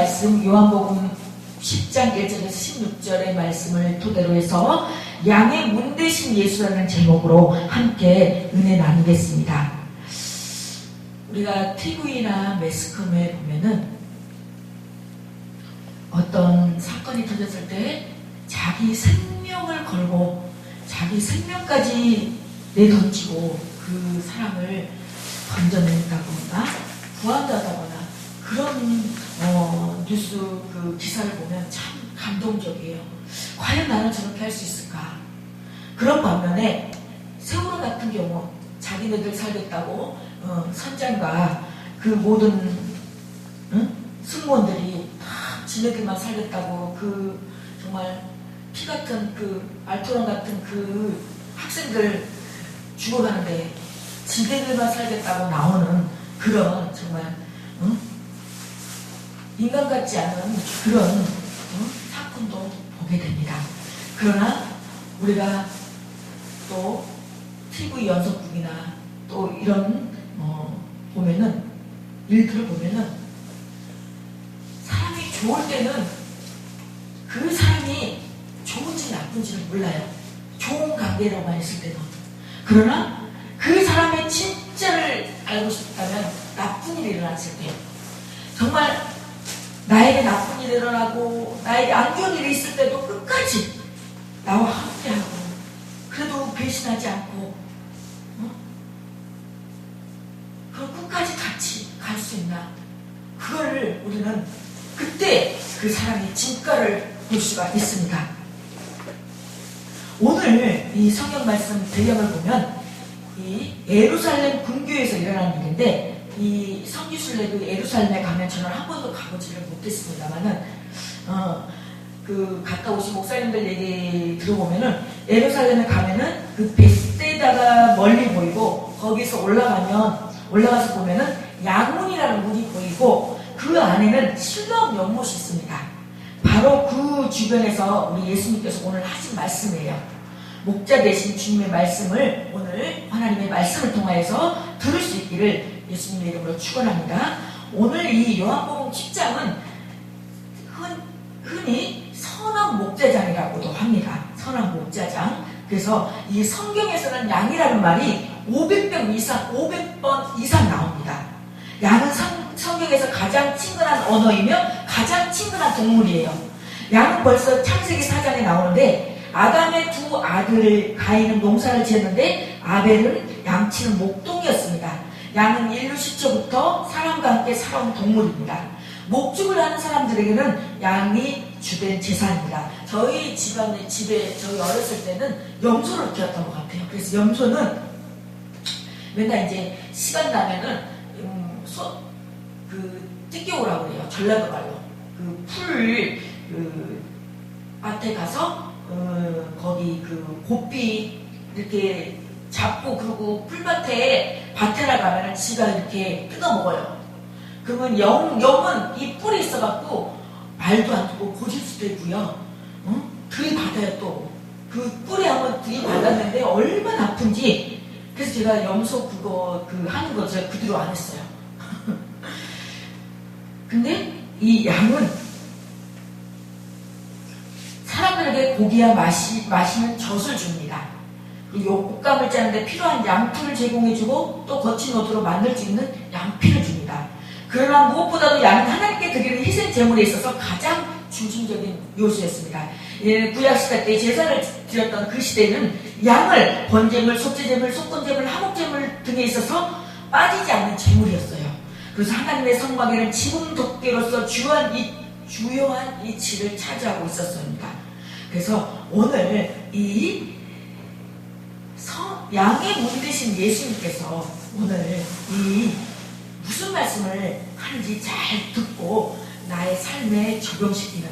말씀 요한복음 10장 1절에서 16절의 말씀을 토대로 해서 양의 문 대신 예수라는 제목으로 함께 은혜 나누겠습니다. 우리가 TV나 매스컴에 보면은 어떤 사건이 터졌을 때 자기 생명을 걸고 자기 생명까지 내던지고 그 사람을 건져낸다거나 구한다거나 그런 뉴스 그 기사를 보면 참 감동적이에요. 과연 나는 저렇게 할 수 있을까? 그런 반면에 세월호 같은 경우 자기네들 살겠다고 선장과 그 모든 승무원들이 다 지네들만 살겠다고 그 정말 피 같은 그 알토론 같은 그 학생들 죽어가는데 지네들만 살겠다고 나오는 그런 정말 인간 같지 않은 그런 사건도 보게 됩니다. 그러나 우리가 또 TV 연속극이나 또 이런 보면은 일들을 보면은 사람이 좋을 때는 그 사람이 좋은지 나쁜지를 몰라요. 좋은 관계로만 있을 때는. 그러나 그 사람의 진짜를 알고 싶다면 나쁜 일이 일어났을 때 정말 나에게 나쁜 일이 일어나고 나에게 안 좋은 일이 있을 때도 끝까지 나와 함께하고 그래도 배신하지 않고 그럼 끝까지 같이 갈 수 있나? 그거를 우리는 그때 그 사람의 진가를 볼 수가 있습니다. 오늘 이 성경 말씀 배경을 보면 이 예루살렘 군교에서 일어난 일인데 이 성지순례도 예루살렘에 가면 저는 한 번도 가보지를 못했습니다만은 그 갔다 오신 목사님들 얘기 들어보면은 예루살렘에 가면은 그 벳세다가 멀리 보이고 거기서 올라가서 보면은 양문이라는 문이 보이고 그 안에는 실로암 연못이 있습니다. 바로 그 주변에서 우리 예수님께서 오늘 하신 말씀이에요. 목자 되신 주님의 말씀을 오늘 하나님의 말씀을 통하여서 들을 수 있기를 예수님의 이름으로 축원합니다. 오늘 이 요한복음 10장은 흔히 선한 목자장이라고도 합니다. 선한 목자장. 그래서 이 성경에서는 양이라는 말이 500번 이상 나옵니다. 양은 성경에서 가장 친근한 언어이며 가장 친근한 동물이에요. 양은 벌써 창세기 4장에 나오는데 아담의 두 아들을 가인은 농사를 지었는데 아벨은 양치는 목동이었습니다. 양은 인류 시초부터 사람과 함께 살아온 동물입니다. 목축을 하는 사람들에게는 양이 주된 재산입니다. 저희 집에 저희 어렸을 때는 염소를 키웠던 것 같아요. 그래서 염소는 맨날 이제 시간 나면은 뜯겨오라고 그래요. 전라도 말로 그 밭에 가서 거기 그 고삐 이렇게 잡고 그러고 풀밭에 밭에나 가면은 지가 이렇게 뜯어 먹어요. 그러면 염은 이 뿔이 있어갖고 말도 안 듣고 고질 수도 있고요. 들이받아요 또. 그 뿔에 한번 들이받았는데 얼마나 아픈지. 그래서 제가 염소 그거 하는 거 제가 그대로 안 했어요. 근데 이 양은 사람들에게 고기와 마시는 젖을 줍니다. 이 옷감을 짜는데 필요한 양풀을 제공해주고 또 거친 옷으로 만들 수 있는 양피를 줍니다. 그러나 무엇보다도 양은 하나님께 드리는 희생 제물에 있어서 가장 중심적인 요소였습니다. 구약시대 때 제사를 드렸던 그 시대는 양을 번제물, 속죄제물, 속건제물, 하목제물 등에 있어서 빠지지 않는 제물이었어요. 그래서 하나님의 성막에는 지붕 덮개로서 주요한 위치를 차지하고 있었습니다. 그래서 오늘 이 양의 문 되신 예수님께서 오늘 이 무슨 말씀을 하는지 잘 듣고 나의 삶에 적용시키는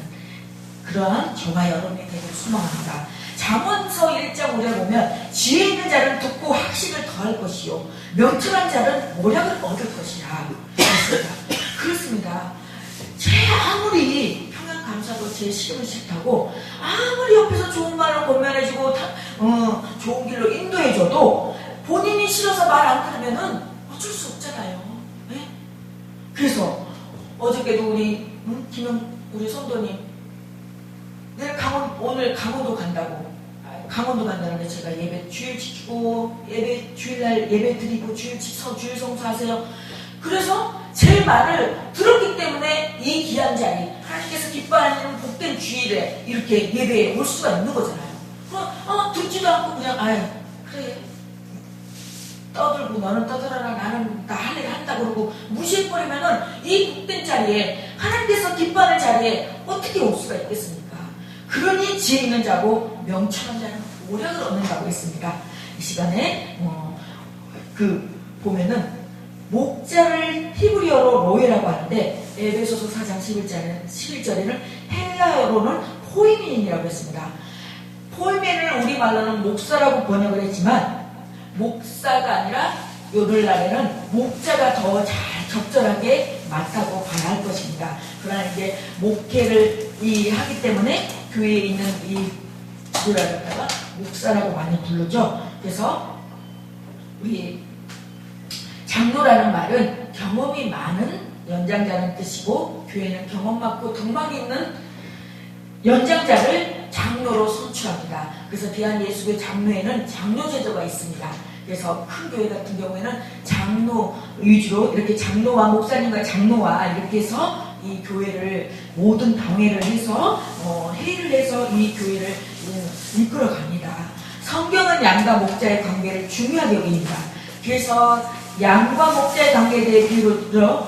그러한 저와 여러분이 되길 소망합니다. 잠언서 1장 5절에 보면 지혜 있는 자는 듣고 학식을 더할 것이요 명철한 자는 모략을 얻을 것이라. 그렇습니다. 제 아무리 평양감사도 제 싫으면 싫다고 아무리 옆에서 좋은 말로 권면해주고 좋은 길로 인도해줘도 본인이 싫어서 말 안 들으면은 어쩔 수 없잖아요. 네? 그래서 어저께도 우리 우리 성도님, 내가 오늘 강원도 간다고. 강원도 간다는데 제가 예배 주일 지키고, 주일날 예배 드리고, 주일 성수하세요. 그래서 제 말을 들었기 때문에 이 귀한 자리, 하나님께서 기뻐하는 복된 주일에 이렇게 예배에 올 수가 있는 거잖아요. 듣지도 않고 그냥, 그래. 떠들고 너는 떠들어라, 나는 나 할 일 한다 그러고 무시해버리면은 이 복된 자리에, 하나님께서 기뻐하는 자리에 어떻게 올 수가 있겠습니까? 그러니 지혜 있는 자고 명철한 자는 오력을 얻는다고 했습니다. 이 시간에 보면은 목자를 히브리어로 로에라고 하는데, 에베소서 4장 11절에는 헬라어로는 포이멘이라고 했습니다. 포이멘을 우리말로는 목사라고 번역을 했지만, 목사가 아니라 오늘날에는 목자가 더 잘 적절하게 맞다고 봐야 할 것입니다. 그러나 이제 목회를 하기 때문에 교회에 있는 뭐랄까요? 목사라고 많이 부르죠. 그래서 우리 장로라는 말은 경험이 많은 연장자는 뜻이고, 교회는 경험 많고 덕망 있는 연장자를 장로로 선출합니다. 그래서 대한예수교회 장로에는 장로 제도가 있습니다. 그래서 큰 교회 같은 경우에는 장로 위주로 이렇게 장로와 목사님과 장로와 이렇게 해서 이 교회를 모든 방해를 해서 회의를 해서 이 교회를 이끌어 갑니다. 성경은 양과 목자의 관계를 중요하게 여깁니다. 그래서 양과 목자의 관계에 대해 비유들로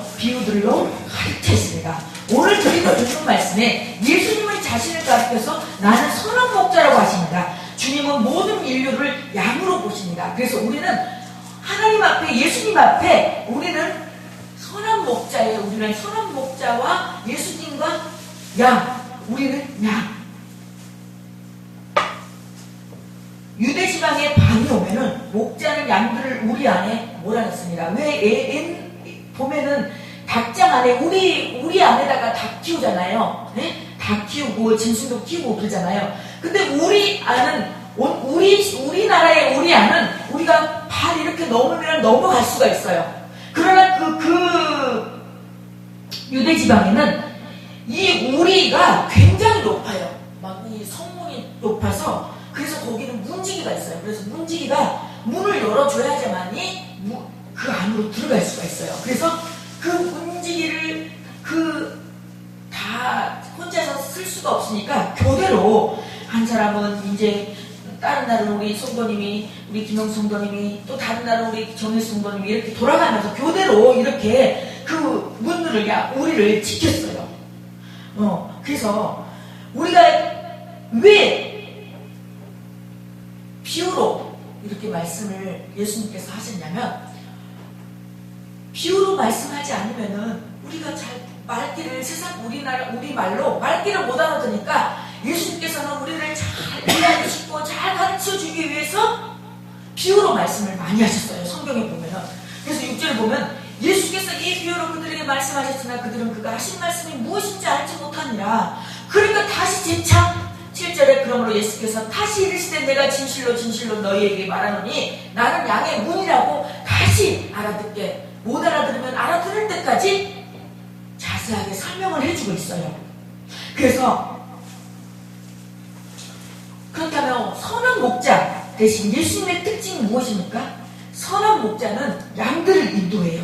가르쳤습니다. 오늘 저희가 듣는 말씀에 예수님은 자신을 가르쳐서 나는 선한 목자라고 하십니다. 주님은 모든 인류를 양으로 보십니다. 그래서 우리는 하나님 앞에, 예수님 앞에 우리는 선한 목자예요. 우리는 선한 목자와 예수님과 우리는 양. 유대 지방에 밤이 오면은 목자는 양들을 우리 안에 몰아넣습니다. 보면은 닭장 안에 우리 안에다가 닭 키우잖아요. 네? 닭 키우고 진수도 키우고 그러잖아요. 근데 우리 나라의 우리 안은 우리가 발 이렇게 넘으면 넘어갈 수가 있어요. 그러나 그 유대 지방에는 이 우리가 굉장히 높아요. 막 이 성문이 높아서, 그래서 거기는 문지기가 있어요. 그래서 문지기가 문을 열어줘야지만이 그 안으로 들어갈 수가 있어요. 그래서 그 문지기를 다 혼자서 쓸 수가 없으니까 교대로, 한 사람은 이제 다른 날은 우리 성도님이, 우리 김영 성도님이, 또 다른 날은 우리 정혜 성도님이 이렇게 돌아가면서 교대로 이렇게 그 문을 우리를 지켰어요. 그래서 우리가 왜 비유로 이렇게 말씀을 예수님께서 하셨냐면, 비유로 말씀하지 않으면은 우리가 잘 말귀를 우리 말로 말귀를 못 알아듣으니까 예수님께서는 우리를 잘 이해하고 싶고 잘 가르쳐 주기 위해서 비유로 말씀을 많이 하셨어요. 성경에 보면은. 그래서 6절에 보면 예수께서 이 비유로 그들에게 말씀하셨으나 그들은 그가 하신 말씀이 무엇인지 알지 못하니라. 그러니까 다시 재창 7절에 그러므로 예수께서 다시 이르시되 내가 진실로 진실로 너희에게 말하노니 나는 양의 문이라고 다시 알아듣게, 못 알아들으면 알아들을 때까지 자세하게 설명을 해주고 있어요. 그래서 그렇다면 선한 목자 대신 예수님의 특징이 무엇입니까? 선한 목자는 양들을 인도해요.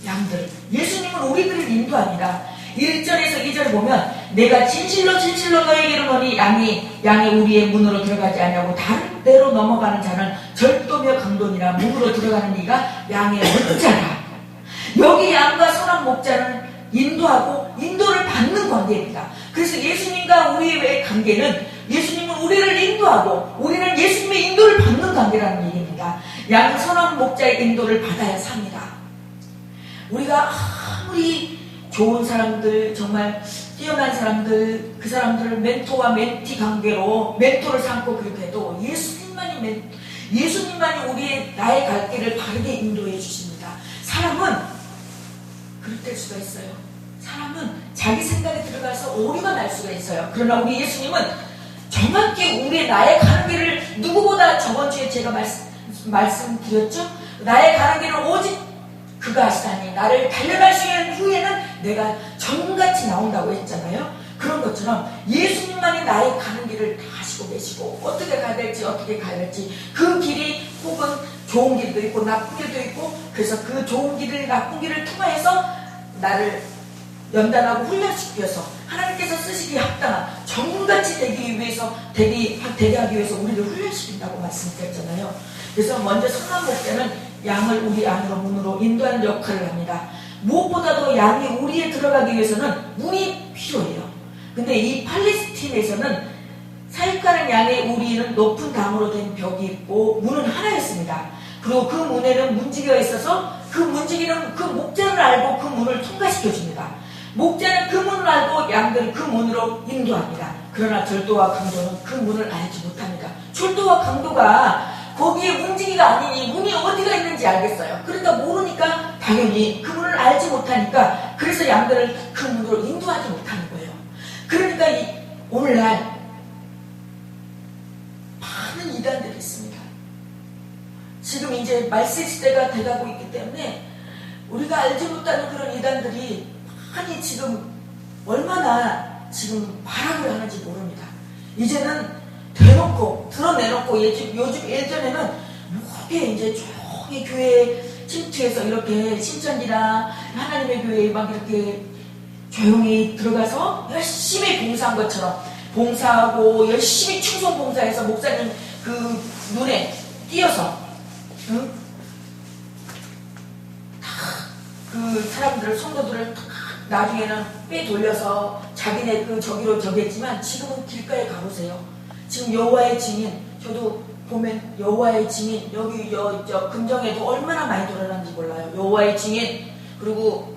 양들. 예수님은 우리들을 인도합니다. 1절에서 2절을 보면 내가 진실로 진실로 너에게 이르노니 양이 우리의 문으로 들어가지 아니하고 다른 데로 넘어가는 자는 절도며 강도니라. 문으로 들어가는 이가 양의 목자라. 여기 양과 선한 목자는 인도하고 인도를 받는 관계입니다. 그래서 예수님과 우리의 관계는, 예수님은 우리를 인도하고 우리는 예수님의 인도를 받는 관계라는 얘기입니다. 양은 선한 목자의 인도를 받아야 삽니다. 우리가 아무리 좋은 사람들, 정말 뛰어난 사람들, 그 사람들을 멘토와 멘티 관계로 멘토를 삼고 그렇게 해도 예수님만이 우리의 나의 갈 길을 바르게 인도해 주십니다. 사람은 그럴 수가 있어요. 사람은 자기 생각에 들어가서 오류가 날 수가 있어요. 그러나 우리 예수님은 정확히 우리의 나의 가는 길을, 누구보다 저번 주에 제가 말씀드렸죠? 나의 가는 길을 오직 그가 하시다니 나를 달려갈 수 있는 후에는 내가 정같이 나온다고 했잖아요. 그런 것처럼 예수님만이 나의 가는 길을 다 하시고 계시고 어떻게 가야 될지 어떻게 가야 될지 그 길이 혹은 좋은 길도 있고 나쁜 길도 있고 그래서 그 좋은 길을 나쁜 길을 통하여서 나를 연단하고 훈련시켜서 하나님께서 쓰시기에 합당한 정같이 되기 위해서 되게 하기 위해서 우리를 훈련시킨다고 말씀드렸잖아요. 그래서 먼저 선한 목자는 양을 우리 안으로 문으로 인도하는 역할을 합니다. 무엇보다도 양이 우리에 들어가기 위해서는 문이 필요해요. 근데 이 팔레스틴에서는 사육하는 양의 우리는 높은 담으로 된 벽이 있고 문은 하나였습니다. 그리고 그 문에는 문지기가 있어서 그 문지기는 그 목자를 알고 그 문을 통과시켜 줍니다. 목자는 그 문을 알고 양들을 그 문으로 인도합니다. 그러나 절도와 강도는 그 문을 알지 못합니다. 절도와 강도가 거기에 문지기가 아니니 문이 어디가 있는지 알겠어요. 그러니까 모르니까 당연히 그 문을 알지 못하니까 그래서 양들을 그 문으로 인도하지 못하는 거예요. 그러니까 오늘날 많은 이단들이 있습니다. 지금 이제 말세 시대가 돼가고 있기 때문에 우리가 알지 못하는 그런 이단들이 많이 지금 얼마나 지금 발악을 하는지 모릅니다. 이제는 대놓고 드러내놓고 요즘 예전에는 모르게 이제 조용히 교회 침투해서 이렇게 신천지나 하나님의 교회에 막 이렇게 조용히 들어가서 열심히 봉사한 것처럼 봉사하고 열심히 충성 봉사해서 목사님 그 눈에 띄어서 응? 그 사람들을 성도들을 나중에는 빼돌려서 자기네 그 저기로 저기 했지만 지금은 길가에 가보세요. 지금 여호와의 증인 저도 보면 여호와의 증인 여기 저 금정에도 얼마나 많이 돌아다니는지 몰라요. 여호와의 증인 그리고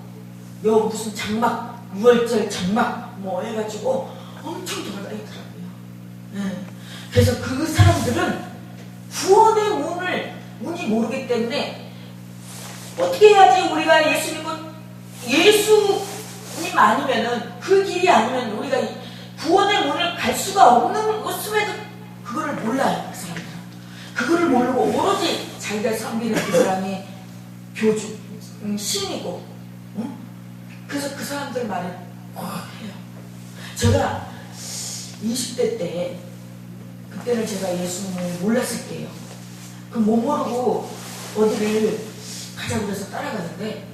무슨 장막 6월절 장막 뭐 해가지고 엄청 돌아다니더라고요. 그래서 그 사람들은 구원의 문이 모르기 때문에 어떻게 해야지 우리가 예수님 아니면은 그 길이 아니면 우리가 구원의 문을 갈 수가 없음에도 그거를 몰라요. 그 사람들은 그거를 모르고 오로지 자기가 섬기는 그 사람이 교주 신이고 그래서 그 사람들 말을 해요. 제가 20대 때 그때는 제가 예수님을 몰랐을 때예요. 그 못 모르고 어디를 가자고 그래서 따라가는데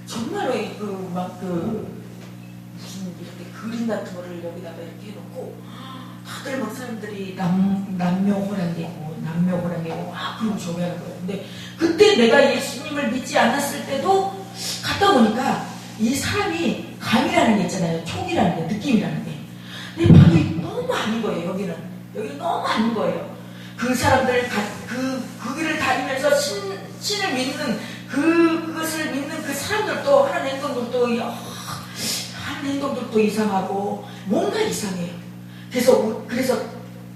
정말로 무슨 이렇게 그림 같은 거를 여기다가 이렇게 해놓고 다들 막 사람들이 남묘호랑이고 그러고 저기 하는 거예요. 근데 그때 내가 예수님을 믿지 않았을 때도 갔다 보니까 이 사람이 감이라는 게 있잖아요. 촉이라는 게, 느낌이라는 게. 근데 방이 너무 아닌 거예요. 여기는 너무 아닌 거예요. 그 사람들 그 길을 다니면서 신을 믿는 그것을 믿는 그 사람들도 하는 행동들도 이상하고 뭔가 이상해요. 그래서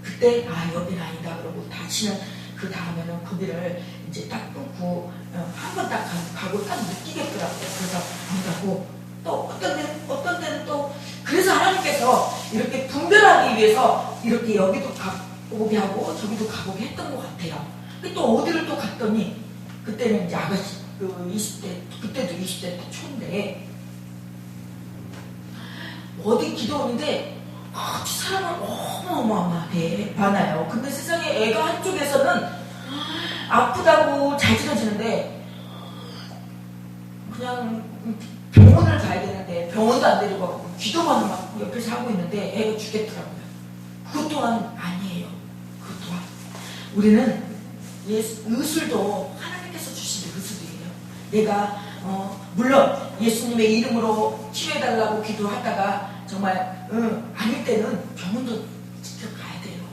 그때 여기는 아니다 그러고 다시는 그 다음에는 거기를 이제 딱 끊고 한 번 딱 가고 딱 느끼겠더라고요. 그래서 안 가고 또 어떤 데는 또 그래서 하나님께서 이렇게 분별하기 위해서 이렇게 여기도 가보게 하고 저기도 가보게 했던 것 같아요. 근데 또 어디를 또 갔더니 그때는 이제 아가씨 20대 그때도 20대 때 초인데 어디 기도원인데 사람은 어마어마하게 많아요. 근데 세상에 애가 한쪽에서는 아프다고 자지러지는데 그냥 병원을 가야 되는데 병원도 안 데리고 가고 기도만 막 옆에서 하고 있는데 애가 죽겠더라고요. 그것 또한 아니에요. 그것 또한 우리는 의술도 하나님께서 주신 의술이에요. 내가 물론 예수님의 이름으로 치료해달라고 기도하다가 정말 아닐 때는 병원도 직접 가야 돼요.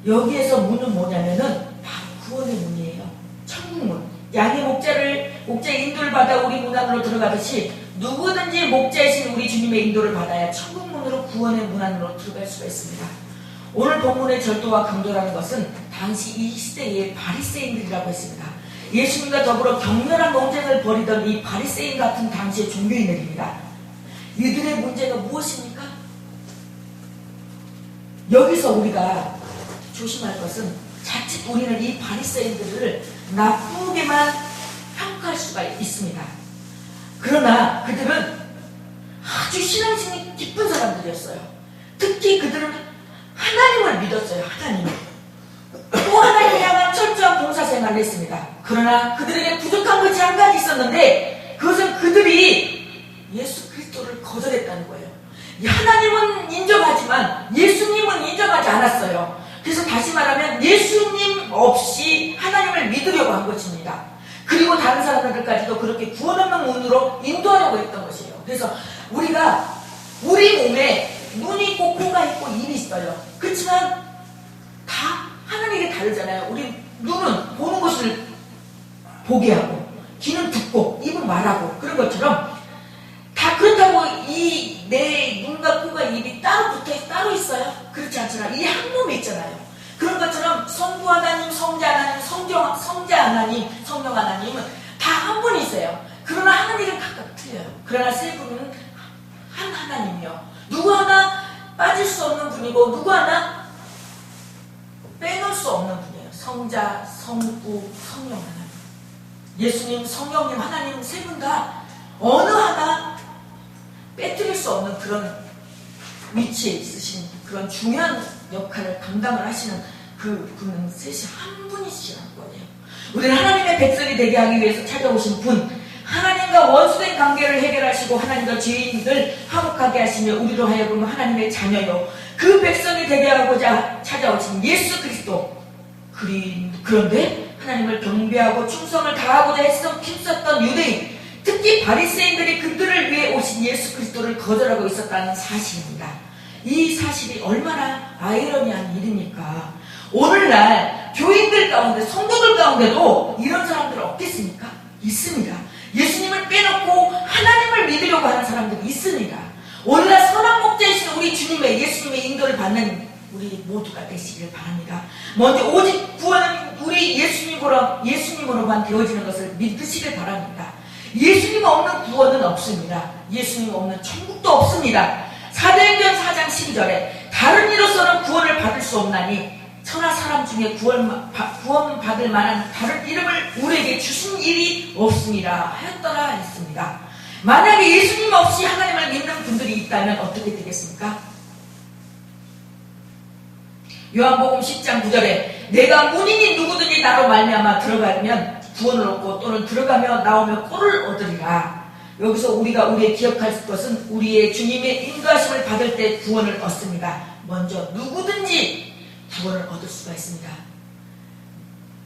여기에서 문은 뭐냐면은 바로 구원의 문이에요. 천국문. 양의 목자의 인도를 받아 우리 문 안으로 들어가듯이 누구든지 목자이신 우리 주님의 인도를 받아야 천국문으로 구원의 문 안으로 들어갈 수가 있습니다. 오늘 본문의 절도와 강도라는 것은 당시 이 시대의 바리새인들이라고 했습니다. 예수님과 더불어 격렬한 논쟁을 벌이던 이 바리새인 같은 당시의 종교인들입니다. 이들의 문제가 무엇입니까? 여기서 우리가 조심할 것은 자칫 우리는 이 바리새인들을 나쁘게만 평가할 수가 있습니다. 그러나 그들은 아주 신앙심이 깊은 사람들이었어요. 특히 그들은 하나님을 믿었어요. 하나님을. 또 하나님을 향한 철저한 봉사생활을 했습니다. 그러나 그들에게 부족한 것이 한 가지 있었는데 그것은 그들이 예수 그리스도를 거절했다는 거예요. 하나님은 인정하지만 예수님은 인정하지 않았어요. 그래서 다시 말하면 예수님 없이 하나님을 믿으려고 한 것입니다. 그리고 다른 사람들까지도 그렇게 구원 없는 문으로 인도하려고 했던 것이에요. 그래서 우리가 우리 몸에 눈이 있고 코가 있고 입이 있어요. 그렇지만 다 하나님에게 다르잖아요. 우리 눈은 보는 것을 보게 하고 귀는 듣고 입은 말하고 그런 것처럼 다 그렇다고 이 내 눈과 코가 입이 따로 붙어있어 따로 있어요? 그렇지 않잖아요. 이 한 몸에 있잖아요. 그런 것처럼 성부 하나님, 성자 하나님, 성자 하나님, 성령 하나님은 다 한 분이세요. 그러나 하나님은 각각 틀려요. 그러나 세 분은 한 하나님이요. 누구 하나 빠질 수 없는 분이고 누구 하나 빼놓을 수 없는 분이에요. 성자, 성부, 성령 하나님. 예수님, 성령님, 하나님 세 분 다 어느 하나 빼뜨릴 수 없는 그런 위치에 있으신 그런 중요한 역할을 감당을 하시는 그 분은 셋이 한 분이시라는 거예요. 우리는 하나님의 백성이 되게 하기 위해서 찾아오신 분, 하나님과 원수된 관계를 해결하시고 하나님과 죄인들 화목하게 하시며 우리로 하여금 하나님의 자녀요 그 백성이 되게 하고자 찾아오신 예수 그리스도. 그런데 하나님을 경배하고 충성을 다하고자 힘썼던 유대인, 특히 바리새인들이 그들을 위해 오신 예수 그리스도를 거절하고 있었다는 사실입니다. 이 사실이 얼마나 아이러니한 일입니까? 오늘날 교인들 가운데, 성도들 가운데도 이런 사람들 없겠습니까? 있습니다. 예수님을 빼놓고 하나님을 믿으려고 하는 사람들이 있습니다. 오늘날 선한 목자이신 우리 주님의 예수님의 인도를 받는 우리 모두가 되시길 바랍니다. 먼저 오직 구원은 우리 예수님으로만 되어지는 것을 믿으시길 바랍니다. 예수님 없는 구원은 없습니다. 예수님 없는 천국도 없습니다. 사도행전 4장 12절에 다른 이로서는 구원을 받을 수 없나니 천하 사람 중에 구원받을 만한 다른 이름을 우리에게 주신 일이 없습니다 하였더라 했습니다. 만약에 예수님 없이 하나님을 믿는 분들이 있다면 어떻게 되겠습니까? 요한복음 10장 9절에 내가 문인이 누구든지 나로 말미암아 들어가면 구원을 얻고 또는 들어가며 나오며 꼴을 얻으리라. 여기서 우리가 기억할 것은 우리의 주님의 인도하심을 받을 때 구원을 얻습니다. 먼저 누구든지 구원을 얻을 수가 있습니다.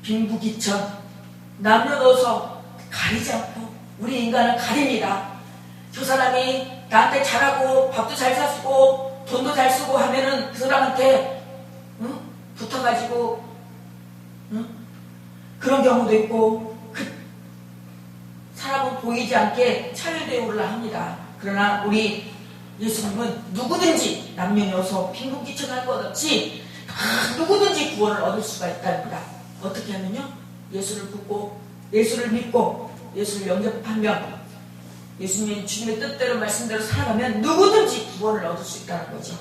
빈부귀천 남녀노소 가리지 않고 우리 인간은 가립니다. 저 사람이 나한테 잘하고 밥도 잘 사주고 돈도 잘 쓰고 하면은 그 사람한테 붙어가지고 그런 경우도 있고 그 사람은 보이지 않게 차별되어 오르라 합니다. 그러나 우리 예수님은 누구든지 남녀노소 빈부귀천할 것 없이 누구든지 구원을 얻을 수가 있답니다. 어떻게 하면요? 예수를 믿고 예수를 영접하면 예수님 주님의 뜻대로 말씀대로 살아가면 누구든지 구원을 얻을 수 있다는 거죠.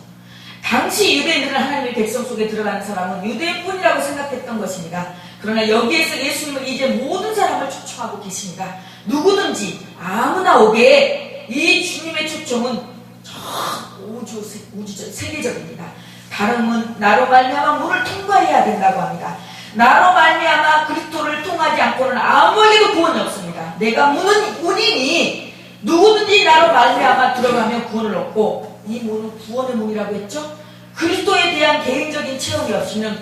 당시 유대인들은 하나님의 백성 속에 들어가는 사람은 유대인뿐이라고 생각했던 것입니다. 그러나 여기에서 예수님은 이제 모든 사람을 초청하고 계십니다. 누구든지 아무나 오게. 이 주님의 초청은 세계적입니다. 다름은 나로 말미암아 문을 통과해야 된다고 합니다. 나로 말미암아 그리스도를 통하지 않고는 아무에게도 구원이 없습니다. 내가 문이니 누구든지 나로 말미암아 들어가면 구원을 얻고, 이 문은 구원의 문이라고 했죠. 그리스도에 대한 개인적인 체험이 없이는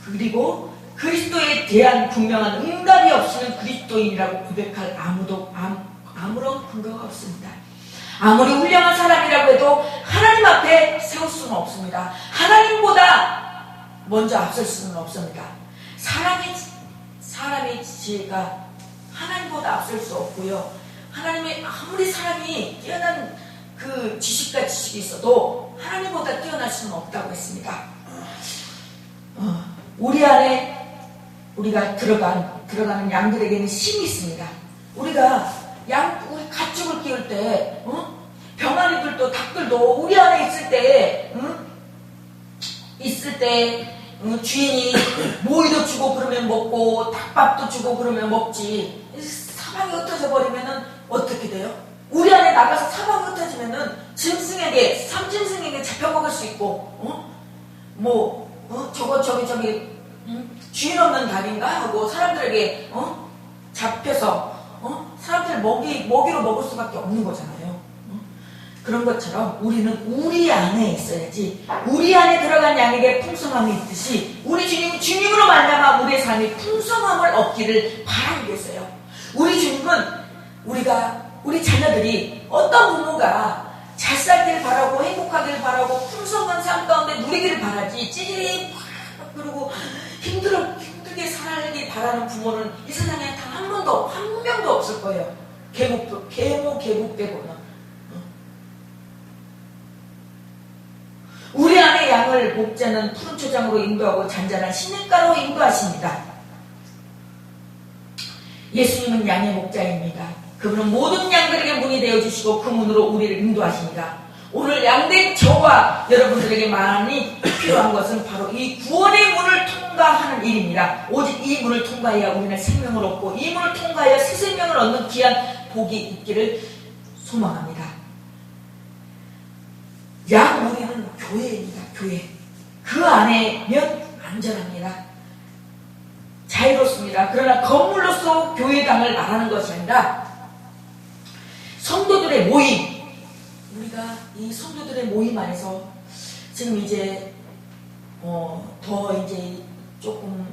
그리고 그리스도에 대한 분명한 응답이 없이는 그리스도인이라고 고백할 아무런 근거가 없습니다. 아무리 훌륭한 사람이라고 해도 하나님 앞에 세울 수는 없습니다. 하나님보다 먼저 앞설 수는 없습니다. 사람의 지혜가 하나님보다 앞설 수 없고요. 하나님의 아무리 사람이 뛰어난 그 지식과 지식이 있어도 하나님보다 뛰어날 수는 없다고 했습니다. 우리 안에 우리가 들어가는 양들에게는 힘이 있습니다. 우리가 우리 가축을 키울 때, 병아리들도 닭들도 우리 안에 있을 때 주인이 모이도 주고 그러면 먹고 닭밥도 주고 그러면 먹지. 사방이 흩어져 버리면은 어떻게 돼요? 우리 안에 나가서 사방 흩어지면은 짐승에게, 삼짐승에게 잡혀먹을 수 있고, 주인 없는 닭인가 하고 사람들에게 잡혀서 사람들 먹이로 먹을 수밖에 없는 거잖아요. 그런 것처럼 우리는 우리 안에 있어야지, 우리 안에 들어간 양에게 풍성함이 있듯이 우리 주님으로 만나면 우리의 삶이 풍성함을 얻기를 바라고 계세요. 우리 주님은 우리 자녀들이 어떤 부모가 잘 살길 바라고 행복하길 바라고 풍성한 삶 가운데 누리기를 바라지, 찌질이 그리고 힘들게 살길 바라는 부모는 이 세상에 단 한 명도 없을 거예요. 계곡 빼고는. 우리 안의 양을 목자는 푸른 초장으로 인도하고 잔잔한 시냇가로 인도하십니다. 예수님은 양의 목자입니다. 그분은 모든 양들에게 문이 되어주시고 그 문으로 우리를 인도하십니다. 오늘 양된 저와 여러분들에게 많이 필요한 것은 바로 이 구원의 문을 통과하는 일입니다. 오직 이 문을 통과해야 우리는 생명을 얻고, 이 문을 통과해야 새 생명을 얻는 귀한 복이 있기를 소망합니다. 양무리는 교회입니다. 교회. 그 안에면 안전합니다. 자유롭습니다. 그러나 건물로서 교회당을 말하는 것이 아니라 성도들의 모임, 우리가 이 성도들의 모임 안에서 지금 이제 더 이제 조금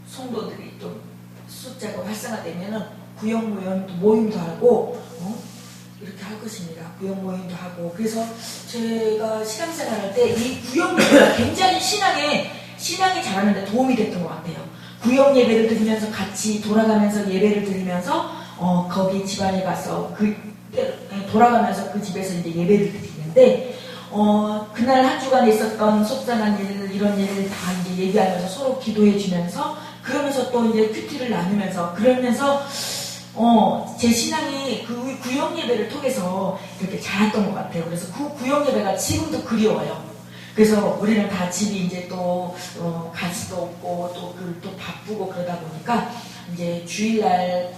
성도들이 좀 숫자가 활성화되면은 구역 모임도 하고 이렇게 할 것입니다. 구역 모임도 하고. 그래서 제가 신앙생활할 때 이 구역 모임이 굉장히 신앙이 자라는데 도움이 됐던 것 같아요. 구역 예배를 드리면서 같이 돌아가면서 예배를 드리면서 거기 집안에 가서 돌아가면서 그 집에서 이제 예배를 드리는데 그날 한 주간에 있었던 속상한 일, 이런 일을 다 이제 얘기하면서 서로 기도해 주면서, 그러면서 또 이제 큐티를 나누면서, 그러면서 제 신앙이 그 구역 예배를 통해서 이렇게 자랐던 것 같아요. 그래서 그 구역 예배가 지금도 그리워요. 그래서 우리는 다 집이 이제 또 갈 수도 없고 또 바쁘고 그러다 보니까 이제 주일날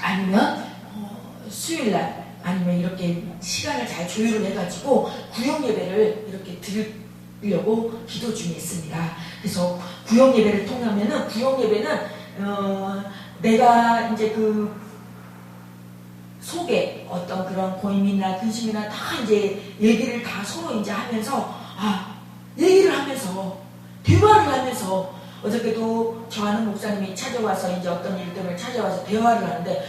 아니면 수요일날 아니면 이렇게 시간을 잘 조율을 해가지고 구역 예배를 이렇게 드리려고 기도 중에 있습니다. 그래서 구역 예배를 통하면은, 구역 예배는 내가 이제 그 속에 어떤 그런 고민이나 근심이나 다 이제 얘기를 다 서로 이제 하면서, 얘기를 하면서, 대화를 하면서, 어저께도 저 아는 목사님이 찾아와서 이제 어떤 일 때문에 찾아와서 대화를 하는데,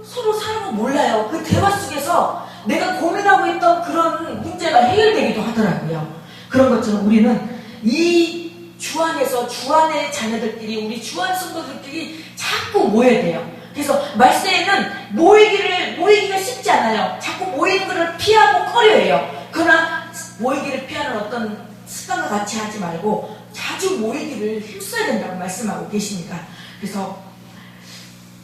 서로 사람은 몰라요. 그 대화 속에서 내가 고민하고 있던 그런 문제가 해결되기도 하더라고요. 그런 것처럼 우리는 이 주 안에서 주안의 자녀들끼리, 우리 주안 성도들끼리 자꾸 모여야 돼요. 그래서 말세에는 모이기가 쉽지 않아요. 자꾸 모이는 것을 피하고 꺼려해요. 그러나 모이기를 피하는 어떤 습관과 같이 하지 말고 자주 모이기를 힘써야 된다고 말씀하고 계십니다. 그래서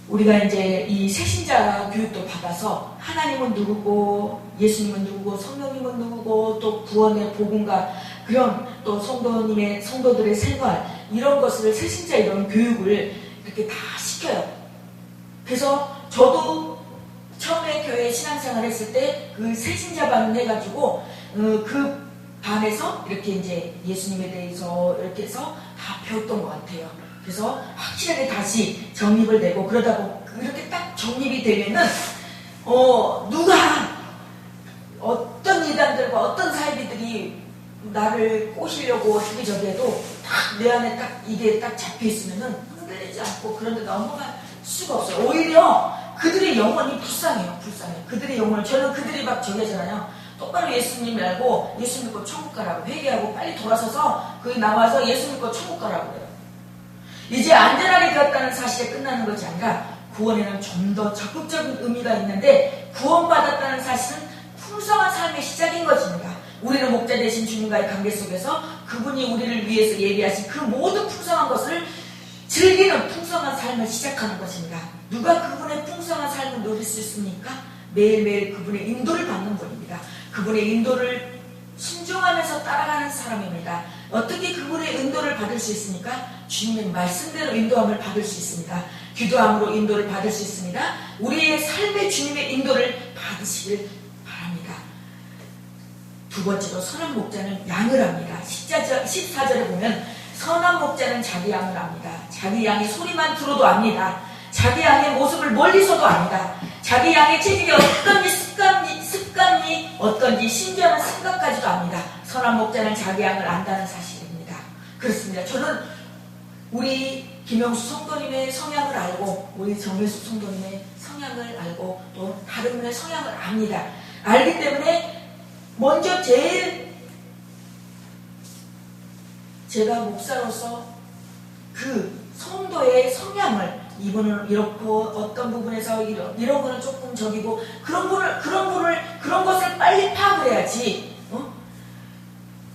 우리가 이제 이 새신자 교육도 받아서 하나님은 누구고, 예수님은 누구고, 성령님은 누구고, 또 구원의 복음과 그런 또 성도들의 생활, 이런 것을 새신자 이런 교육을 이렇게 다 시켜요. 그래서 저도 처음에 교회 신앙생활 했을 때 그 새신자 반 해가지고 그 반에서 이렇게 이제 예수님에 대해서 이렇게 해서 다 배웠던 것 같아요. 그래서 확실하게 다시 정립을 되고, 그러다 보면 이렇게 딱 정립이 되면은 누가 어떤 이단들과 어떤 사이비들이 나를 꼬시려고 저기 해도 딱 내 안에 딱 이게 딱 잡혀 있으면은 흔들리지 않고 그런데 넘어갈 수가 없어요. 오히려 그들의 영혼이 불쌍해요. 그들의 영혼을, 저는 그들이 막 저기 하잖아요. 똑바로 예수님 알고 예수 믿고 천국 가라고 회개하고 빨리 돌아서서 거기 나와서 예수 믿고 천국 가라고 그래요. 이제 안전하게 되었다는 사실에 끝나는 것이 아니라 구원에는 좀 더 적극적인 의미가 있는데, 구원받았다는 사실은 풍성한 삶의 시작인 것입니다. 우리는 목자 되신 주님과의 관계 속에서 그분이 우리를 위해서 예비하신 그 모든 풍성한 것을 즐기는 풍성한 삶을 시작하는 것입니다. 누가 그분의 풍성한 삶을 누릴 수 있습니까? 매일매일 그분의 인도를 받는 분입니다. 그분의 인도를 순종하면서 따라가는 사람입니다. 어떻게 그분의 인도를 받을 수 있습니까? 주님의 말씀대로 인도함을 받을 수 있습니다. 기도함으로 인도를 받을 수 있습니다. 우리의 삶의 주님의 인도를 받으시길 바랍니다. 두 번째로 선한 목자는 양을 합니다. 14절에 보면 선한 목자는 자기 양을 압니다. 자기 양의 소리만 들어도 압니다. 자기 양의 모습을 멀리서도 압니다. 자기 양의 체질이 어떤지 습관이 어떤지 심지어는 생각까지도 압니다. 선한 목자는 자기 양을 안다는 사실입니다. 그렇습니다. 저는 우리 김영수 성도님의 성향을 알고 우리 정일수 성도님의 성향을 알고 또 다른 분의 성향을 압니다. 알기 때문에 먼저 제가 목사로서 그 성도의 성향을 이분은 이렇고 어떤 부분에서 이런 거는 조금 저기고 그런 것을 빨리 파악을 해야지.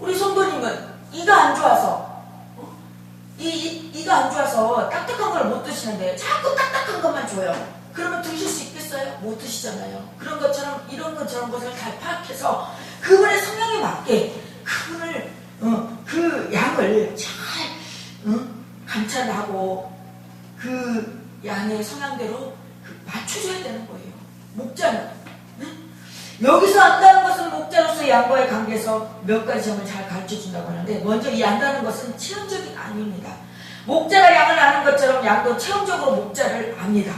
우리 성도님은 이가 안 좋아서 이가 안 좋아서 딱딱한 걸 못 드시는데 자꾸 딱딱한 것만 줘요. 그러면 드실 수 있겠어요? 못 드시잖아요. 그런 것처럼 이런 것 저런 것을 잘 파악해서 그분의 성향에 맞게 그분을 그 양을 잘 감찰하고 그 양의 성향대로 맞춰줘야 되는 거예요. 목자는 여기서 안다는 것은 목자로서의 양과의 관계에서 몇 가지 점을 잘 가르쳐준다고 하는데 먼저 이 안다는 것은 체험적인 아닙니다. 목자가 양을 아는 것처럼 양도 체험적으로 목자를 압니다.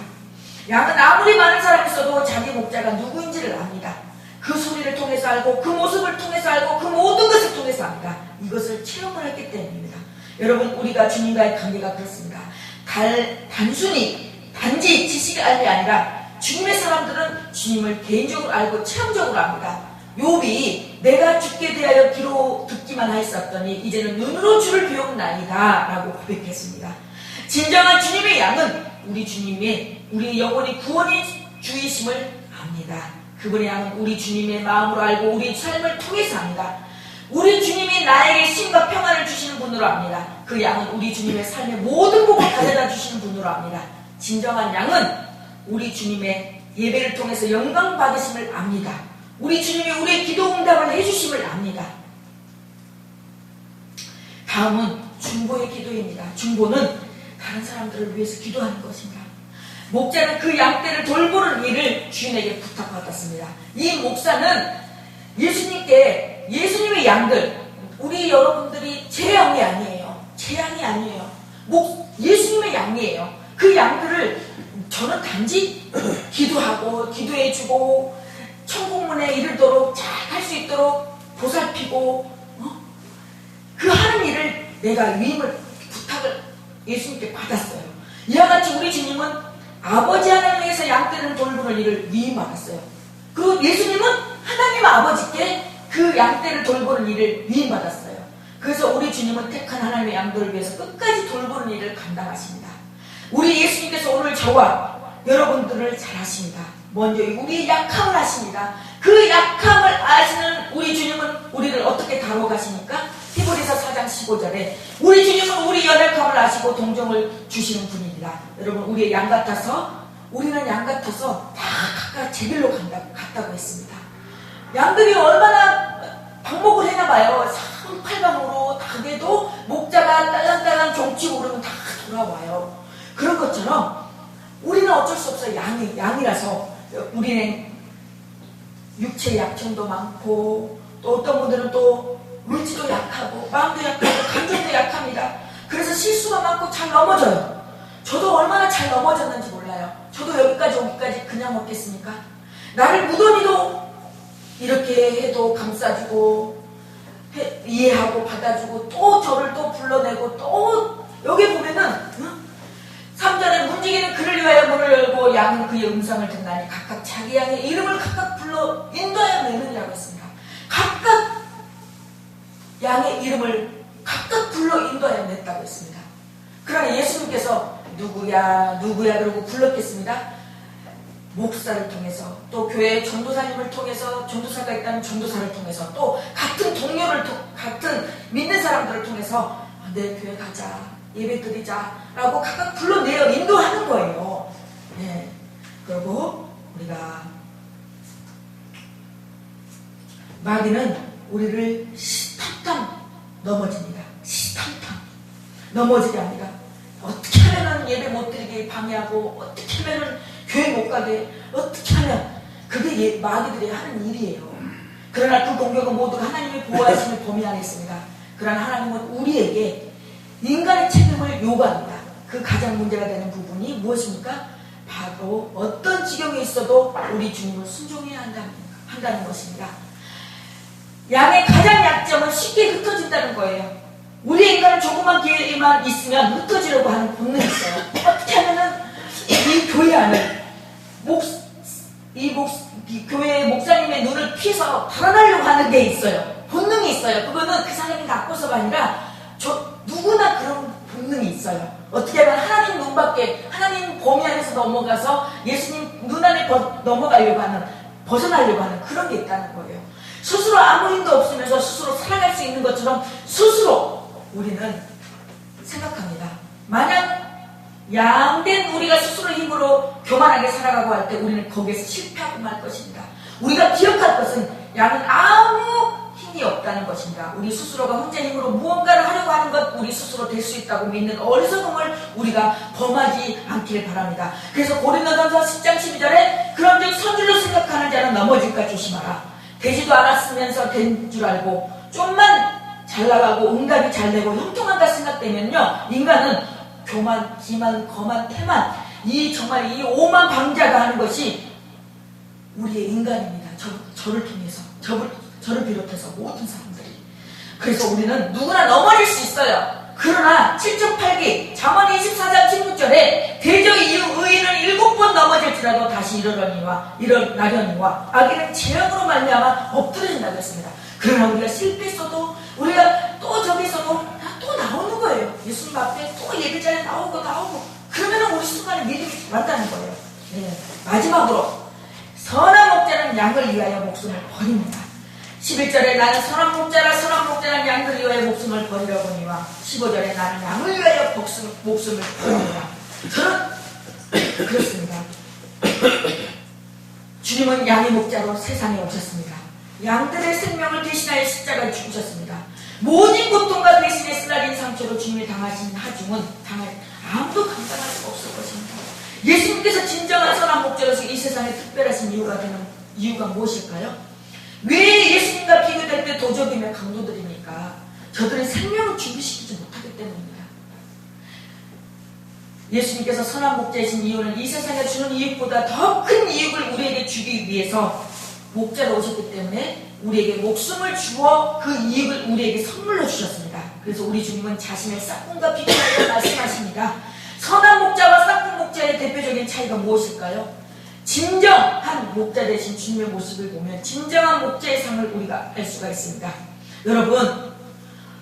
양은 아무리 많은 사람이 있어도 자기 목자가 누구인지를 압니다. 그 소리를 통해서 알고 그 모습을 통해서 알고 그 모든 것을 통해서 압니다. 이것을 체험을 했기 때문입니다. 여러분 우리가 주님과의 관계가 그렇습니다. 단지 지식이 알게 아니라 주님의 사람들은 주님을 개인적으로 알고 체험적으로 압니다. 욥이 내가 죽게 대하여 귀로 듣기만 하였었더니 이제는 눈으로 주를 배웠나이다 라고 고백했습니다. 진정한 주님의 양은 우리 영혼이 구원의 주이심을 압니다. 그분의 양은 우리 주님의 마음으로 알고 우리 삶을 통해서 압니다. 우리 주님이 나에게 힘과 평안을 주시는 분으로 압니다. 그 양은 우리 주님의 삶의 모든 복을 가져다 주시는 분으로 압니다. 진정한 양은 우리 주님의 예배를 통해서 영광 받으심을 압니다. 우리 주님이 우리의 기도 응답을 해주심을 압니다. 다음은 중보의 기도입니다. 중보는 다른 사람들을 위해서 기도하는 것입니다. 목자는 그 양떼를 돌보는 일을 주인에게 부탁받았습니다. 이 목사는 예수님의 양들, 우리 여러분들이 제 양이 아니에요. 제 양이 아니에요. 예수님의 양이에요. 그 양들을 저는 단지 기도하고 기도해주고 천국문에 이르도록 잘 할 수 있도록 보살피고 그 하는 일을 내가 부탁을 예수님께 받았어요. 이와 같이 우리 주님은 아버지 하나님에서 양떼를 돌보는 일을 위임받았어요. 그리고 예수님은 하나님 아버지께 그 양떼를 돌보는 일을 위임받았어요. 그래서 우리 주님은 택한 하나님의 양들을 위해서 끝까지 돌보는 일을 감당하십니다. 우리 예수님께서 오늘 저와 여러분들을 잘 아십니다. 먼저 우리의 약함을 아십니다. 그 약함을 아시는 우리 주님은 우리를 어떻게 다뤄가십니까? 히브리서 4장 15절에 우리 주님은 우리 연약함을 아시고 동정을 주시는 분입니다. 여러분 우리의 양 같아서 우리는 양 같아서 다 각각 제 길로 갔다고 했습니다. 양들이 얼마나 방목을 해나봐요. 상팔방으로 닭에도 목자가 딸랑딸랑 종치고 그러면 다 돌아와요. 그런 것처럼 우리는 어쩔 수 없어요. 양이라서 우리는 육체의 약점도 많고 또 어떤 분들은 또 물질도 약하고 마음도 약하고 감정도 약합니다. 그래서 실수가 많고 잘 넘어져요. 저도 얼마나 잘 넘어졌는지 몰라요. 저도 여기까지 오기까지 그냥 먹겠습니까? 나를 무던히도 이렇게 해도 감싸주고 이해하고 받아주고 또 저를 또 불러내고 또 여기 보면은 3절에 문지기는 그를 위하여 문을 열고 양은 그의 음성을 듣나니 각각 자기 양의 이름을 각각 불러 인도하여 내느냐고 했습니다. 각각 양의 이름을 각각 불러 인도하여 냈다고 했습니다. 그러나 예수님께서 누구야 그러고 불렀겠습니다. 목사를 통해서 또 교회 전도사님을 통해서 전도사가 있다면 전도사를 통해서 또 같은 동료를 같은 믿는 사람들을 통해서 내 교회 가자 예배 드리자 라고 각각 불러내어 인도하는 거예요. 네. 그리고 우리가 마귀는 우리를 탁탁 넘어집니다. 넘어지게 합니다. 어떻게 하면 예배 못 드리게 방해하고, 어떻게 하면 교회 못 가게, 어떻게 하면, 그게 마귀들이 하는 일이에요. 그러나 그 공격은 모두 하나님의 보호하심을 범위 안에 있습니다. 그러나 하나님은 우리에게 인간의 책임을 요구합니다. 그 가장 문제가 되는 부분이 무엇입니까? 바로 어떤 지경에 있어도 우리 주님을 순종해야 한다는 것입니다. 양의 가장 약점은 쉽게 흩어진다는 거예요. 우리 인간은 조그만 기회만 있으면 흩어지려고 하는 본능이 있어요. 어떻게 하면은 이 교회 안을 교회의 목사님의 눈을 피해서 달아나려고 하는 게 있어요. 본능이 있어요. 그거는 그 사람이 나빠서가 아니라 누구나 그런 본능이 있어요. 어떻게 하면 하나님 눈 밖에, 하나님 범위 안에서 넘어가서 예수님 눈 안에 벗어나려고 하는 그런 게 있다는 거예요. 스스로 아무 힘도 없으면서 스스로 살아갈 수 있는 것처럼 스스로 우리는 생각합니다. 만약 양된 우리가 스스로 힘으로 교만하게 살아가고 할 때 우리는 거기에서 실패하고 말 것입니다. 우리가 기억할 것은 양은 아무 힘이 없다는 것입니다. 우리 스스로가 혼자 힘으로 무언가를 하려고 하는 것, 우리 스스로 될 수 있다고 믿는 어리석음을 우리가 범하지 않기를 바랍니다. 그래서 고린도전서 10장 12절에 그런즉 선줄로 생각하는 자는 넘어질까 조심하라. 되지도 않았으면서 된 줄 알고 좀만 잘 나가고 응답이 잘 되고 형통한다 생각되면요, 인간은 교만, 기만, 거만, 태만, 정말 이 오만 방자가 하는 것이 우리의 인간입니다. 저를 통해서, 저를 비롯해서 모든 사람들이. 그래서 우리는 누구나 넘어질 수 있어요. 그러나 7절 8기 잠언 24장 16절에 대저의 의인은 7번 넘어질지라도 다시 일어나려니와 악인은 재앙으로 말미암아 엎드러진다고 했습니다. 그러나 우리가 실패했어도, 우리가 또 저기서도 또 나오는 거예요. 예수님 앞에 또 예배자리에 나오고 그러면 우리 순간에 믿음이 들어간다는 거예요. 네. 마지막으로 선한 목자는 양을 위하여 목숨을 버립니다. 11절에 나는 선한 목자는 양들 위하여 목숨을 버리려거니와 15절에 나는 양을 위하여 목숨을 버립니다. 저는 그렇습니다. 주님은 양의 목자로 세상에 오셨습니다. 양들의 생명을 대신하여 십자가에 죽으셨습니다. 모든 고통과 대신에 쓰라린 상처로 주님이 당하신 하중은 아무도 감당할 수 없을 것입니다. 예수님께서 진정한 선한 목자로서 이 세상에 특별하신 이유가 무엇일까요? 왜 예수님과 비교될 때 도적이며 강도들입니까? 저들은 생명을 준비시키지 못하기 때문입니다. 예수님께서 선한 목자이신 이유는 이 세상에 주는 이익보다 더 큰 이익을 우리에게 주기 위해서 목자로 오셨기 때문에 우리에게 목숨을 주어 그 이익을 우리에게 선물로 주셨습니다. 그래서 우리 주님은 자신의 싹군과 비교하여 말씀하십니다. 선한 목자와 싹군 목자의 대표적인 차이가 무엇일까요? 진정한 목자 대신 주님의 모습을 보면 진정한 목자의 상을 우리가 알 수가 있습니다. 여러분,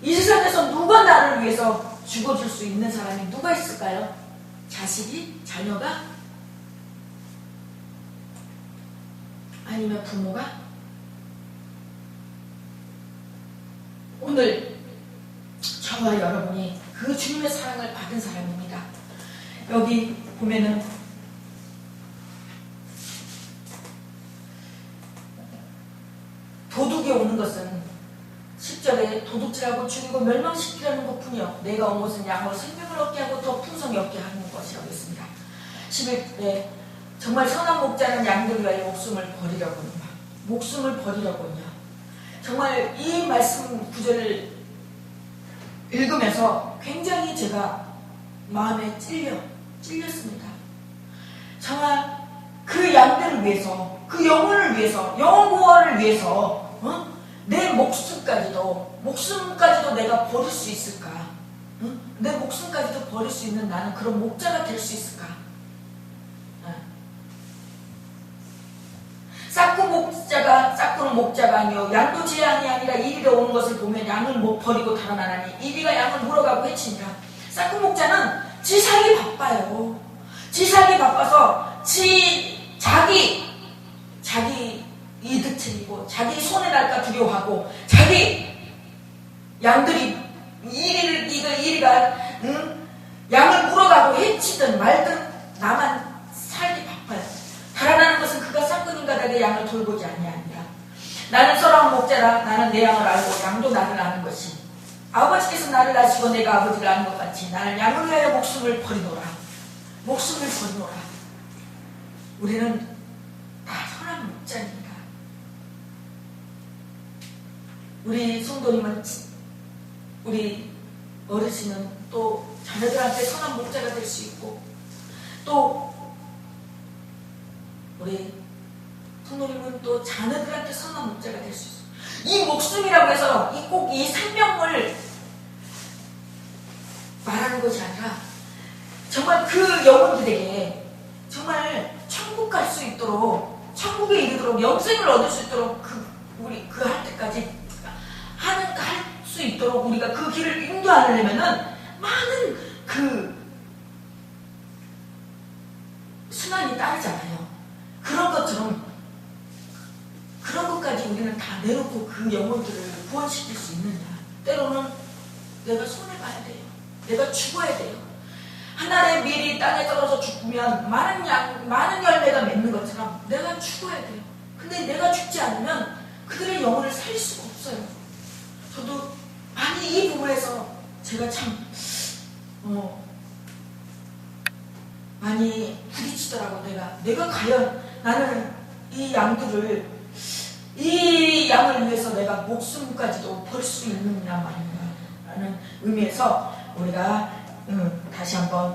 이 세상에서 누가 나를 위해서 죽어줄 수 있는 사람이 누가 있을까요? 자식이? 자녀가? 아니면 부모가? 오늘 저와 여러분이 그 주님의 사랑을 받은 사람입니다. 여기 보면은 도둑이 오는 것은 10절에 도둑질하고 죽이고 멸망시키려는 것뿐이요 내가 온 것은 양으로 생명을 얻게 하고 더 풍성히 얻게 하는 것이라고 했습니다. 11절에 정말 선한 목자는 양들 위하여 목숨을 버리려거든요. 정말 이 말씀 구절을 읽으면서 굉장히 제가 마음에 찔렸습니다. 정말 그 양들을 위해서, 그 영혼을 위해서, 영혼 구원을 위해서 내 목숨까지도 내가 버릴 수 있을까? 내 목숨까지도 버릴 수 있는 나는 그런 목자가 될 수 있을까? 싹군은 목자가 아니요 양도 재앙이 아니라 이리로 오는 것을 보면 양을 못 버리고 달아나나니 이리가 양을 물어가고 해치니라. 싹군 목자는 지 살기 바빠요. 지 살기 바빠서 자기 이득 챙기고 자기 손에 날까 두려워하고 자기 양들이 이리가 양을 물어가고 해치든 말든 나만 살기 바빠요. 달아나는 것은 그가 싹군인가 나의 양을 돌보지 아니하니라. 나는 선한 목자라 나는 내 양을 알고 양도 나를 아는 것이 아버지께서 나를 낳으시고 내가 아버지를 아는 것 같이 나를 양을 위하여 목숨을 버리노라. 목숨을 버리노라. 우리는 다 선한 목자입니다. 우리 성도님은, 우리 어르신은 또 자녀들한테 선한 목자가 될 수 있고, 또 우리 성도님은 또 자녀들한테 선한 목자가 될 수 있어요. 이 목숨이라고 해서 꼭 이 생명을 말하는 것이 아니라 정말 그 영혼들에게 정말 천국 갈 수 있도록, 천국에 이르도록, 영생을 얻을 수 있도록 우리 그 할 때까지 할 수 있도록 우리가 그 길을 인도하려면은 많은 그 순환이 따르잖아요. 그런 것처럼 그런 것까지 우리는 다 내놓고 그 영혼들을 구원시킬 수 있느냐. 때로는 내가 손해봐야 돼요. 내가 죽어야 돼요. 하늘의 밀이 땅에 떨어져 죽으면 많은 열매가 맺는 것처럼 내가 죽어야 돼요. 근데 내가 죽지 않으면 그들의 영혼을 살릴 수가 없어요. 저도 많이 이 부분에서 제가 참 많이 부딪히더라고. 내가 과연 나는 이 양을 위해서 내가 목숨까지도 버릴 수 있느냐 말인가 라는 의미에서 우리가 다시 한번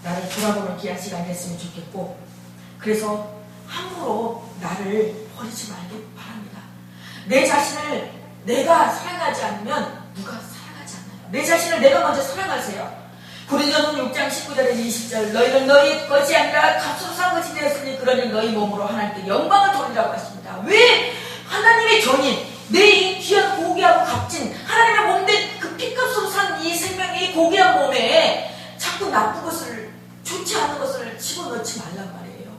나를 돌아보는 귀한 시간이 됐으면 좋겠고, 그래서 함부로 나를 버리지 말길 바랍니다. 내 자신을 내가 사랑하지 않으면 누가 사랑하지 않아요. 내 자신을 내가 먼저 사랑하세요. 고린도전 6장 19절에서 20절, 너희는 너희 것이 아니라 값으로 산 것이 되었으니 그러니 너희 몸으로 하나님께 영광을 돌리라고 하십니다. 왜 하나님의 전인, 내 이 귀한 고귀하고 값진 하나님의 몸된 그 피값으로 산 이 생명의 고귀한 몸에 자꾸 나쁜 것을, 좋지 않은 것을 집어넣지 말란 말이에요.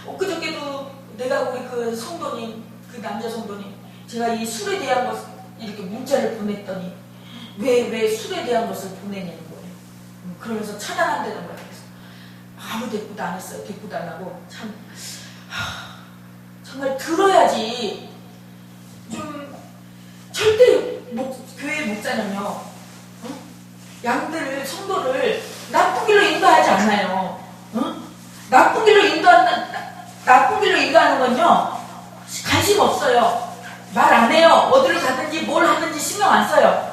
엊그저께도 내가 우리 그 성도님, 그 남자 성도님, 제가 이 술에 대한 것 이렇게 문자를 보냈더니 왜 술에 대한 것을 보내냐는 거예요. 그러면서 차단한다는 거예요. 그래서 아무 대꾸도 안 했어요. 대꾸도 안 하고 참 정말 들어야지. 좀 절대 교회 목자는요, 양들을, 성도를 나쁜 길로 인도하지 않아요. 나쁜 길로 인도하는 건요 관심 없어요. 말 안 해요. 어디를 가든지 뭘 하든지 신경 안 써요.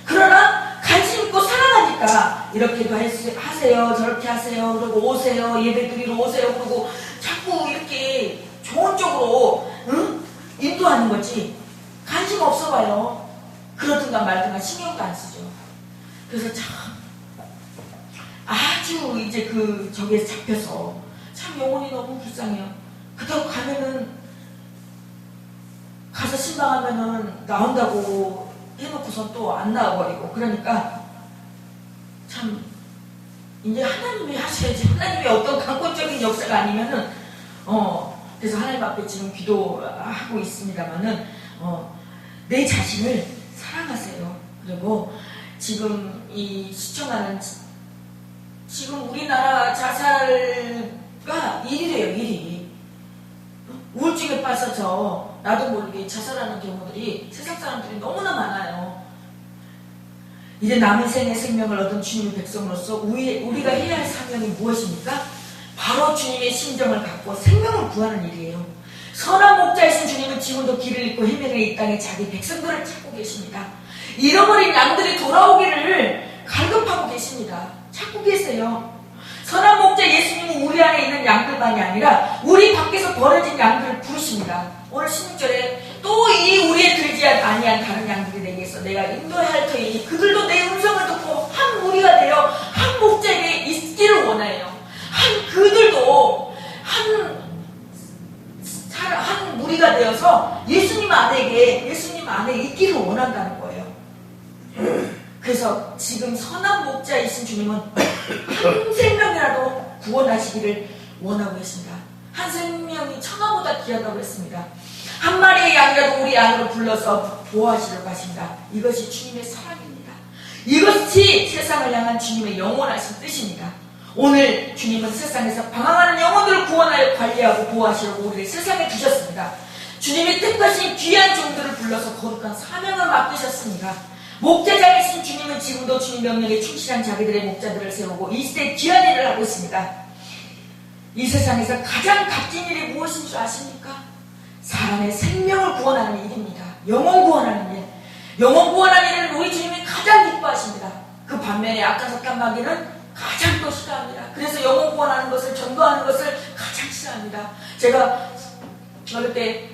그러나 관심 있고 사랑하니까 이렇게도 하세요, 저렇게 하세요, 그리고 오세요, 예배 드리러 오세요, 그리고 자꾸 이렇게 좋은 쪽으로 인도하는 거지 관심 없어 봐요. 그러든가 말든가 신경도 안 쓰죠. 그래서 참 아주 이제 저기에 잡혀서 참 영혼이 너무 불쌍해요. 그렇다고 가서 신방하면은 나온다고 해놓고선 또 안 나와버리고, 그러니까 참 이제 하나님이 하셔야지. 하나님의 어떤 강권적인 역사가 아니면은 그래서 하나님 앞에 지금 기도하고 있습니다만은 내 자신을 사랑하세요. 그리고 지금 이 시청하는 지금 우리나라 자살가 1위래요. 1위. 우울증에 빠져서 나도 모르게 자살하는 경우들이 세상 사람들이 너무나 많아요. 이제 남은 생의 생명을 얻은 주님의 백성으로서 우리가 해야 할 사명이 무엇입니까? 바로 주님의 심정을 갖고 생명을 구하는 일이에요. 선한 목자이신 주님은 지금도 길을 잃고 헤매는 이 땅에 자기 백성들을 찾고 계십니다. 잃어버린 양들이 돌아오기를 갈급하고 계십니다. 찾고 계세요. 선한 목자 예수님은 우리 안에 있는 양들만이 아니라 우리 밖에서 버려진 양들을 부르십니다. 오늘 16절에 또 이 우리의 들지 아니한 다른 양들이 내게 있어 내가 인도해야 할 터이니 그들도 내 음성을 듣고 한 무리가 되어 한 목자에게 있기를 원하여요. 그들도 한 무리가 되어서 예수님 안에 있기를 원한다는 거예요. 그래서 지금 선한 목자이신 주님은 한 생명이라도 구원하시기를 원하고 계십니다. 한 생명이 천하보다 귀하다고 했습니다. 한 마리의 양이라도 우리 안으로 불러서 보호하시려고 하십니다. 이것이 주님의 사랑입니다. 이것이 세상을 향한 주님의 영원하신 뜻입니다. 오늘 주님은 세상에서 방황하는 영혼들을 구원하여 관리하고 보호하시려고 우리를 세상에 두셨습니다. 주님이 택하신 귀한 종들을 불러서 거룩한 사명을 맡기셨습니다. 목자장이신 주님은 지금도 주님 명령에 충실한 자기들의 목자들을 세우고 이 시대에 귀한 일을 하고 있습니다. 이 세상에서 가장 값진 일이 무엇인 줄 아십니까? 사람의 생명을 구원하는 일입니다. 영혼 구원하는 일. 영혼 구원하는 일을 우리 주님이 가장 기뻐하십니다. 그 반면에 악한 사탄 마귀는 가장 또 싫어합니다. 그래서 영혼 구원하는 것을 전도하는 것을 가장 싫어합니다. 제가 어릴 때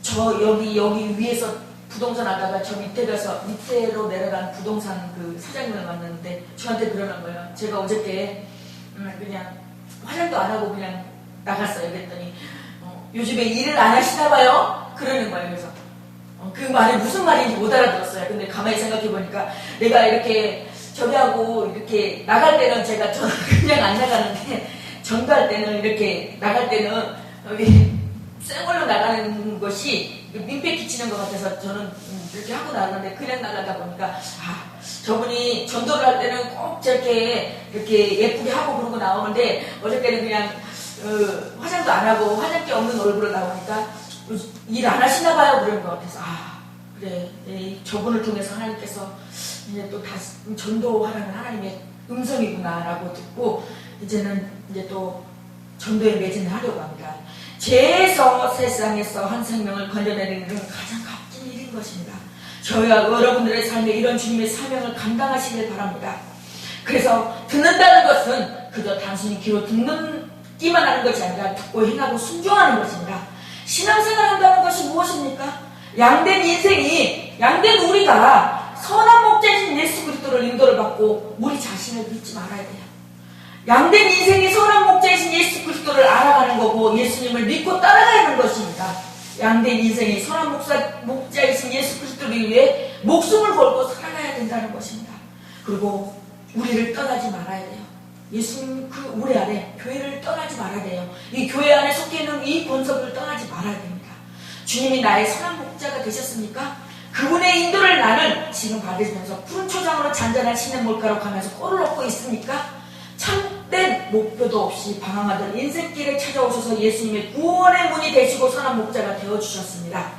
저 여기 위에서 부동산 하다가 저 밑에 가서 밑으로 내려간 부동산 그 사장님을 만났는데 저한테 그러는 거예요. 제가 어저께 그냥 화장도 안 하고 그냥 나갔어요. 그랬더니 요즘에 일을 안 하시나 봐요? 그러는 거예요. 그래서 그 말이 무슨 말인지 못 알아들었어요. 근데 가만히 생각해 보니까 내가 이렇게 저기 하고 이렇게 나갈 때는 저는 그냥 안 나가는데 전도할 때는 이렇게 나갈 때는 쌩얼로 나가는 것이 민폐 끼치는 것 같아서 저는 이렇게 하고 나가는데 그냥 나가다 보니까 저분이 전도를 할 때는 꼭 저렇게 이렇게 예쁘게 하고 그러고 나오는데 어저께는 그냥 화장도 안 하고 화장기 없는 얼굴로 나오니까 일 안 하시나 봐요. 그런 것 같아서 그래 저분을 통해서 하나님께서 이제 또 다시 전도하라는 하나님의 음성이구나라고 듣고 이제는 이제 또 전도에 매진을 하려고 합니다. 죄에서 세상에서 한 생명을 건져내는 일은 가장 값진 일인 것입니다. 저희와 여러분들의 삶에 이런 주님의 사명을 감당하시길 바랍니다. 그래서 듣는다는 것은 그저 단순히 귀로 듣기만 하는 것이 아니라 듣고 행하고 순종하는 것입니다. 신앙생활 한다는 것이 무엇입니까? 양된 우리가 선한 목자이신 예수 그리스도를 인도를 받고 우리 자신을 믿지 말아야 돼요. 양된 인생이 선한 목자이신 예수 그리스도를 알아가는 거고 예수님을 믿고 따라가는 것입니다. 양된 인생이 선한 목자이신 예수 그리스도를 위해 목숨을 걸고 살아가야 된다는 것입니다. 그리고 우리를 떠나지 말아야 돼요. 예수님 우리 안에 교회를 떠나지 말아야 돼요. 이 교회 안에 속해 있는 이 권석을 떠나지 말아야 됩니다. 주님이 나의 선한 목자가 되셨습니까? 그분의 인도를 나는 지금 받으시면서 푸른 초장으로 잔잔한 시냇 물가로 가면서 꼴을 얻고 있습니까? 참된 목표도 없이 방황하던 인생길에 찾아오셔서 예수님의 구원의 문이 되시고 선한 목자가 되어주셨습니다.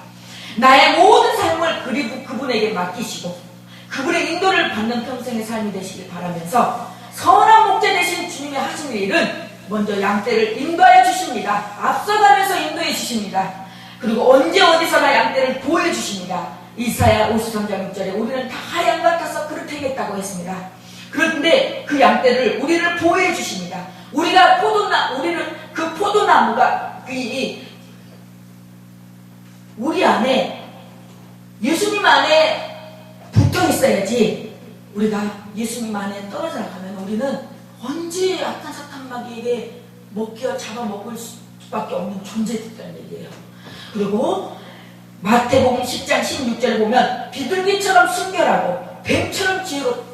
나의 모든 삶을 그분에게 맡기시고 그분의 인도를 받는 평생의 삶이 되시길 바라면서 선한 목자 되신 주님의 하시는 일은 먼저 양떼를 인도하여 주십니다. 앞서가면서 인도해 주십니다. 그리고 언제 어디서나 양떼를 보여 주십니다. 이사야 53장 6절에 우리는 다 하얀 같아서 그렇게겠다고 했습니다. 그런데 그 양떼를 우리를 보호해 주십니다. 우리는 그 포도나무가 우리 안에 예수님 안에 붙어 있어야지 우리가 예수님 안에 떨어져 나가면 우리는 언제 악한 사탄 마귀에게 잡아먹을 수밖에 없는 존재들이라는 얘기예요. 그리고 마태복음 10장 16절을 보면 비둘기처럼 순결하고 뱀처럼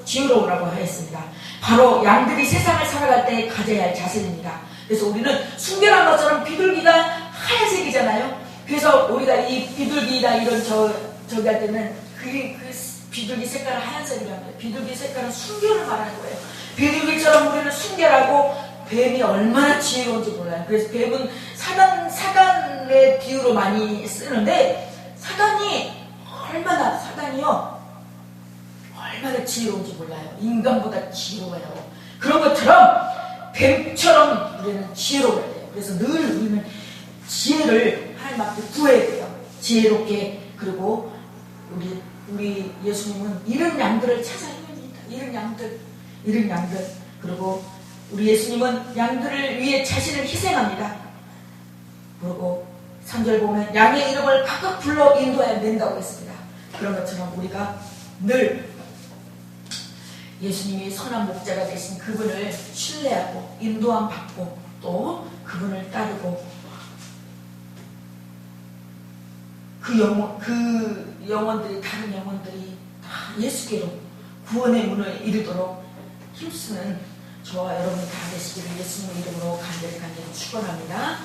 지혜로우라고 하였습니다. 바로 양들이 세상을 살아갈 때 가져야 할 자세입니다. 그래서 우리는 순결한 것처럼 비둘기가 하얀색이잖아요. 그래서 우리가 이 비둘기나 이런 저기 할 때는 그 비둘기 색깔은 하얀색이라는 거예요. 비둘기 색깔은 순결을 말하는 거예요. 비둘기처럼 우리는 순결하고 뱀이 얼마나 지혜로운지 몰라요. 그래서 뱀은 사단의 비유로 많이 쓰는데 사단이요 얼마나 지혜로운지 몰라요. 인간보다 지혜로워요. 그런 것처럼 뱀처럼 우리는 지혜로워야 돼요. 그래서 늘 우리는 지혜를 하나님 앞에 구해야 돼요. 지혜롭게. 그리고 우리 예수님은 이런 양들을 찾아 헤맵니다. 이런 양들. 그리고 우리 예수님은 양들을 위해 자신을 희생합니다. 그리고 3절 보면 양의 이름을 각각 불러 인도해야 된다고 했습니다. 그런 것처럼 우리가 늘 예수님이 선한 목자가 되신 그분을 신뢰하고 인도함 받고 또 그분을 따르고 그 영혼들이 다른 영혼들이 다 예수께로 구원의 문을 이루도록 힘쓰는 저와 여러분이 다 되시기를 예수님의 이름으로 간절히 축원합니다.